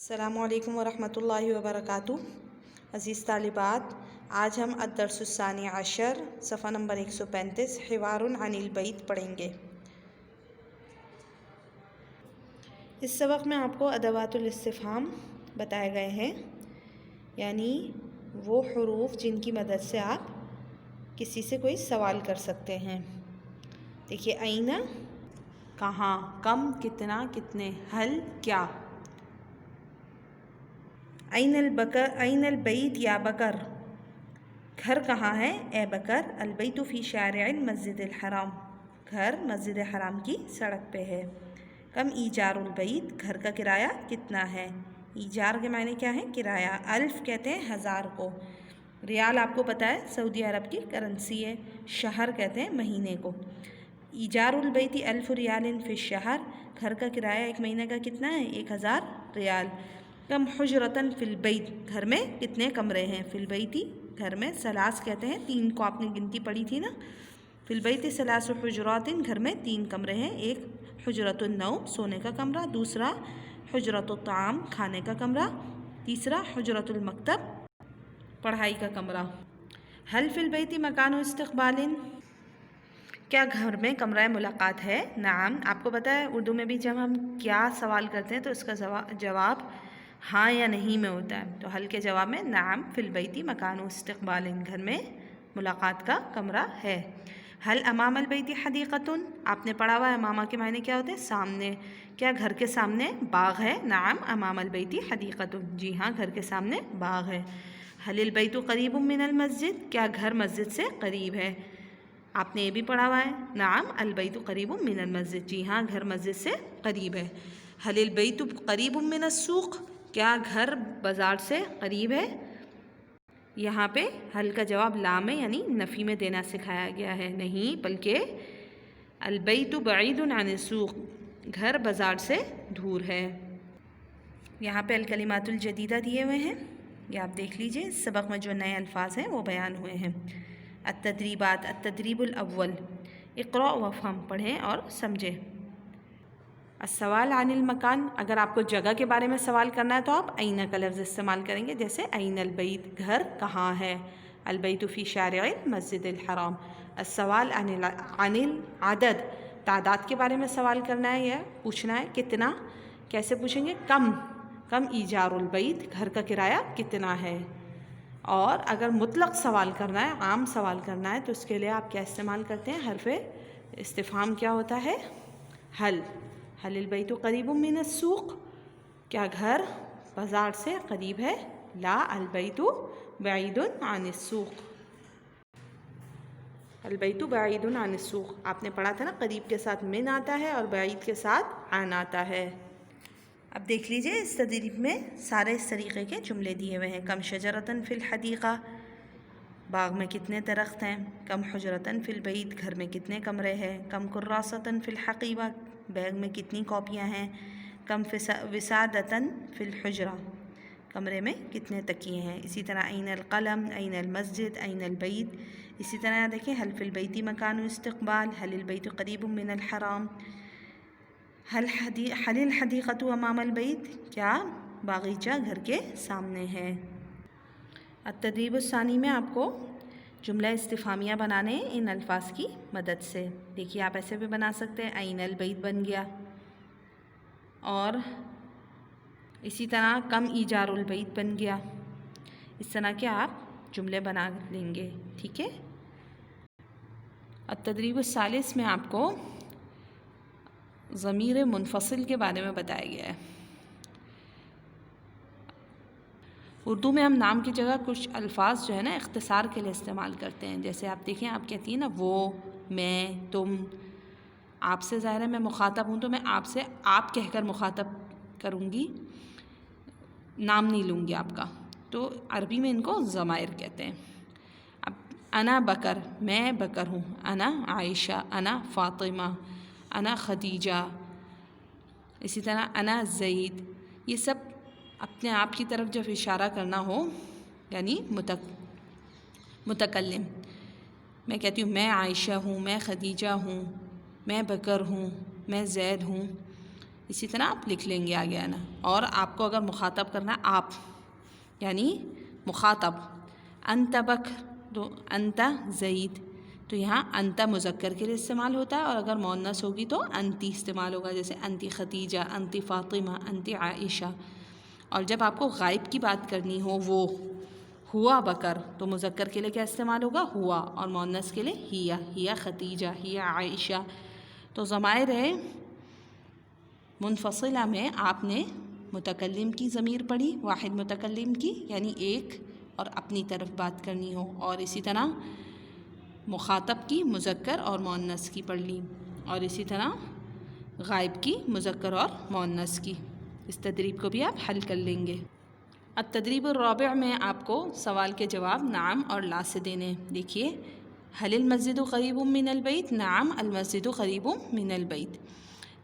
السلام علیکم ورحمۃ اللہ وبرکاتہ۔ عزیز طالبات، آج ہم الدرس الثانی عشر صفحہ نمبر 135 حوار عن البیت پڑھیں گے۔ اس سبق میں آپ کو ادوات الاستفہام بتائے گئے ہیں، یعنی وہ حروف جن کی مدد سے آپ کسی سے کوئی سوال کر سکتے ہیں۔ دیکھیے، این کہاں، کم کتنا کتنے، حل کیا، این البیت یا بکر گھر کہاں ہے اے بکر، البیت فی شارع المسجد الحرام گھر مسجد حرام کی سڑک پہ ہے۔ کم ایجار البیت گھر کا کرایہ کتنا ہے، ایجار کے معنی کیا ہے، کرایہ۔ الف کہتے ہیں 1000 کو، ریال آپ کو پتہ ہے سعودی عرب کی کرنسی ہے، شہر کہتے ہیں مہینے کو۔ ایجار البیت 1000 ریال فی الشہر گھر کا کرایہ ایک مہینے کا کتنا ہے، 1000 ریال۔ کم حجرتن فی البیت گھر میں کتنے کمرے ہیں، فی البیت گھر میں، ثلاث کہتے ہیں 3 کو، آپ نے گنتی پڑھی تھی نا، فی البیت ثلاث حجرات گھر میں 3 کمرے ہیں، ایک حجرۃ النوم سونے کا کمرہ، دوسرا حجرۃ الطعام کھانے کا کمرہ، تیسرا حجرۃ المکتب پڑھائی کا کمرہ۔ حل فی البیت مکان استقبال کیا گھر میں کمرہ ملاقات ہے، نعم۔ آپ کو پتہ ہے اردو میں بھی جب ہم کیا سوال کرتے ہیں تو اس کا جواب ہاں یا نہیں میں ہوتا ہے، تو حل کے جواب میں نعم فی البیت مکان استقبال گھر میں ملاقات کا کمرہ ہے۔ حل امام البیت حدیقۃ آپ نے پڑھا ہوا ہے، امامہ کے معنی کیا ہوتے ہیں، سامنے، کیا گھر کے سامنے باغ ہے، نعم امام البیت حدیقۃ جی ہاں گھر کے سامنے باغ ہے۔ حل البیت قریب من المسجد کیا گھر مسجد سے قریب ہے، آپ نے یہ بھی پڑھا ہوا ہے، نعم البیت قریب من المسجد جی ہاں گھر مسجد سے قریب ہے۔ حل البیت قریب من السوق کیا گھر بازار سے قریب ہے، یہاں پہ حل کا جواب لا میں یعنی نفی میں دینا سکھایا گیا ہے، نہیں بلکہ البیت بعید عن السوق گھر بازار سے دور ہے۔ یہاں پہ الکلمات الجدیدہ دیے ہوئے ہیں، یہ آپ دیکھ لیجئے، اس سبق میں جو نئے الفاظ ہیں وہ بیان ہوئے ہیں۔ التدریبات، التدریب الاول، اقرأ وافہم پڑھیں اور سمجھیں۔ السوال عن المکان اگر آپ کو جگہ کے بارے میں سوال کرنا ہے تو آپ این کا لفظ استعمال کریں گے، جیسے این البیت گھر کہاں ہے، البیت فی شارع المسجد الحرام۔ السوال عن العدد تعداد کے بارے میں سوال کرنا ہے یا پوچھنا ہے، کتنا کیسے پوچھیں گے، کم ایجار البیت گھر کا کرایہ کتنا ہے۔ اور اگر مطلق سوال کرنا ہے، عام سوال کرنا ہے تو اس کے لیے آپ کیا استعمال کرتے ہیں، حرف استفہام کیا ہوتا ہے، حل۔ حل البیت قریب من السوق کیا گھر بازار سے قریب ہے، لا البیت بعید عن السوق البیت بعید عن السوق آپ نے پڑھا تھا نا، قریب کے ساتھ من آتا ہے اور بعید کے ساتھ عن آتا ہے۔ اب دیکھ لیجئے اس تدریب میں سارے اس طریقے کے جملے دیے ہوئے ہیں۔ کم شجرتن فی الحدیقہ باغ میں کتنے درخت ہیں، کم حجرتن فی البیت گھر میں کتنے کمرے ہیں، کم کراستن فی الحقیبہ بیگ میں کتنی کاپیاں ہیں، کم وسادتن فی الحجرہ کمرے میں کتنے تکیے ہیں۔ اسی طرح این القلم، این المسجد، این البیت۔ اسی طرح دیکھیں حل فی البیت مکان استقبال، حل البیت قریب من الحرام، حل الحدیقۃ امام البیت کیا باغیچہ گھر کے سامنے ہے۔ التدریب الثانی میں آپ کو جملہ استفہامیہ بنانے ہیں ان الفاظ کی مدد سے۔ دیکھیے آپ ایسے بھی بنا سکتے ہیں، این البیت بن گیا، اور اسی طرح کم ایجار البیت بن گیا، اس طرح کے آپ جملے بنا لیں گے، ٹھیک ہے۔ التدریب الثالث میں آپ کو ضمیر منفصل کے بارے میں بتایا گیا ہے۔ اردو میں ہم نام کی جگہ کچھ الفاظ جو ہے نا اختصار کے لیے استعمال کرتے ہیں، جیسے آپ دیکھیں آپ کہتی ہیں نا وہ، میں، تم، آپ سے ظاہر ہے میں مخاطب ہوں تو میں آپ سے آپ کہہ کر مخاطب کروں گی، نام نہیں لوں گی آپ کا، تو عربی میں ان کو ضمائر کہتے ہیں۔ اب انا بکر میں بکر ہوں، انا عائشہ، انا فاطمہ، انا خدیجہ، اسی طرح انا زید، یہ سب اپنے آپ کی طرف جب اشارہ کرنا ہو یعنی متکلم، میں کہتی ہوں میں عائشہ ہوں، میں خدیجہ ہوں، میں بکر ہوں، میں زید ہوں، اسی طرح آپ لکھ لیں گے آگے آنا. اور آپ کو اگر مخاطب کرنا ہے آپ یعنی مخاطب، انت بکر تو انت زید، تو یہاں انت مذکر کے لیے استعمال ہوتا ہے، اور اگر مؤنث ہوگی تو انتی استعمال ہوگا، جیسے انتی خدیجہ، انتی فاطمہ، انتی عائشہ. اور جب آپ کو غائب کی بات کرنی ہو وہ ہوا بکر تو مذکر کے لیے کیا استعمال ہوگا؟ ہوا، اور مؤنث کے لیے ہیا خدیجہ، ہیا عائشہ. تو ضمائر منفصلہ میں آپ نے متکلم کی ضمیر پڑھی، واحد متکلم کی یعنی ایک، اور اپنی طرف بات کرنی ہو، اور اسی طرح مخاطب کی مذکر اور مؤنث کی پڑھ لی، اور اسی طرح غائب کی مذکر اور مؤنث کی. اس تدریب کو بھی آپ حل کر لیں گے. التدریب الرابع میں آپ کو سوال کے جواب نعم اور لا سے دینے. دیکھیے، هل المسجد قریب من البیت؟ نعم المسجد قریب من البیت.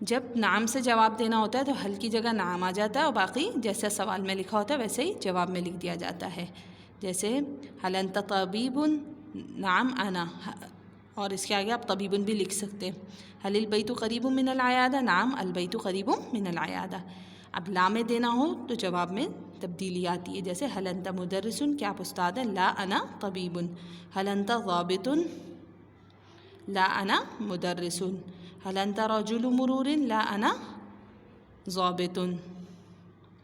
جب نعم سے جواب دینا ہوتا ہے تو حل کی جگہ نعم آ جاتا ہے، اور باقی جیسے سوال میں لکھا ہوتا ہے ویسے ہی جواب میں لکھ دیا جاتا ہے. جیسے هل انت طبیب؟ نعم انا، اور اس کے آگے آپ طبیب بھی لکھ سکتے ہیں. هل البیت قریب من العیادہ؟ نعم البیت قریب من العیادہ. اب لا میں دینا ہو تو جواب میں تبدیلی آتی ہے، جیسے هل انت مدرس؟ کیا آپ استاد ہیں؟ لا انا طبیب. هل انت ضابط؟ لا انا مدرس. هل انت رجل مرور؟ لا انا ضابط.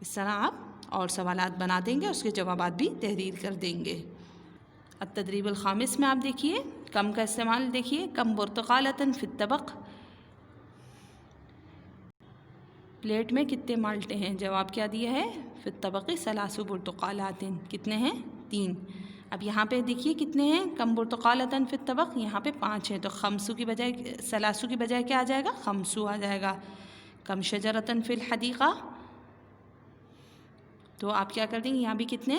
اس طرح آپ اور سوالات بنا دیں گے، اس کے جوابات بھی تحریر کر دیں گے. التدریب الخامس میں آپ دیکھیے کم کا استعمال. دیکھیے، کم برتقالۃ فی الطبق، پلیٹ میں کتنے مالٹے ہیں؟ جواب کیا دیا ہے؟ فی الطبق ثلاث برتقالات. کتنے ہیں؟ 3. اب یہاں پہ دیکھیے کتنے ہیں؟ کم برتقالۃ فی الطبق، یہاں پہ 5 ہیں، تو خمسو کی بجائے ثلاثو کی بجائے کیا آ جائے گا؟ خمسو آ جائے گا. کم شجرۃ فی الحدیقہ، تو آپ کیا کر دیں گے؟ یہاں بھی کتنے؟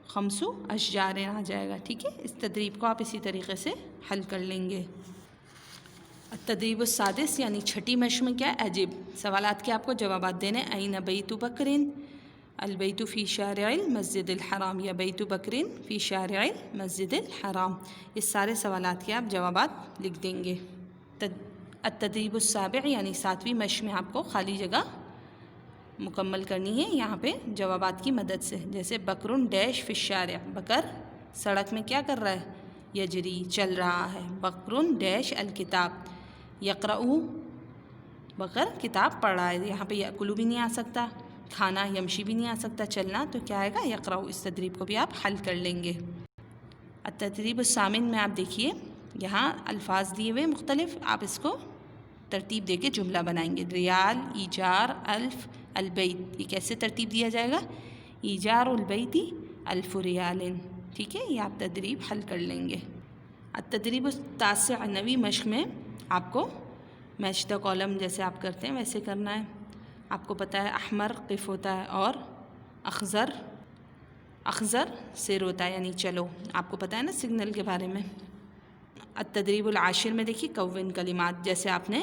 خمسو اشجار آ جائے گا. ٹھیک ہے، اس تدریب کو آپ اسی طریقے سے حل کر لیں گے. التدریب السادس یعنی چھٹی مشق میں کیا؟ اجب. سوالات کے آپ کو جوابات دینے. این بیت بکرین؟ البیت فی شارع المسجد الحرام، یا بیت بکرین فی شارع المسجد الحرام. اس سارے سوالات کے آپ جوابات لکھ دیں گے. التدریب السابع یعنی 7ویں مشق میں آپ کو خالی جگہ مکمل کرنی ہے یہاں پہ جوابات کی مدد سے. جیسے بکرن ڈیش فی الشارع، بکر سڑک میں کیا کر رہا ہے؟ یجری چل رہا ہے. بکرن ڈیش الکتاب، یقرأ بکر کتاب پڑھ رہا ہے. یہاں پہ یأکلو بھی نہیں آ سکتا، کھانا یمشی بھی نہیں آ سکتا، چلنا، تو کیا آئے گا؟ یقرأ. اس تدریب کو بھی آپ حل کر لیں گے. التدریب الثامن میں آپ دیکھیے یہاں الفاظ دیے ہوئے مختلف، آپ اس کو ترتیب دے کے جملہ بنائیں گے. ریال، ایجار، الف، البیت. یہ کیسے ترتیب دیا جائے گا؟ ایجار البیت الف ریال. ٹھیک ہے، یہ آپ تدریب حل کر لیں گے. التدریب التاسع 9ویں مشق میں آپ کو میچ دا کالم جیسے آپ کرتے ہیں ویسے کرنا ہے. آپ کو پتہ ہے احمر قف ہوتا ہے اور اخضر سیر ہوتا ہے یعنی چلو. آپ کو پتہ ہے نا سگنل کے بارے میں. التدریب العاشر میں دیکھیے کون کلمات، جیسے آپ نے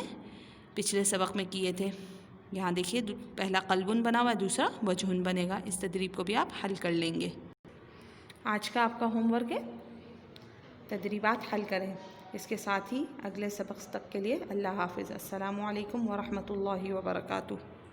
پچھلے سبق میں کیے تھے. یہاں دیکھیے پہلا قلبن بنا ہوا ہے، دوسرا وجہن بنے گا. اس تدریب کو بھی آپ حل کر لیں گے. آج کا آپ کا ہوم ورک ہے تدریبات حل کریں. اس کے ساتھ ہی اگلے سبق تک کے لیے اللہ حافظ. السلام علیکم ورحمۃ اللہ وبرکاتہ.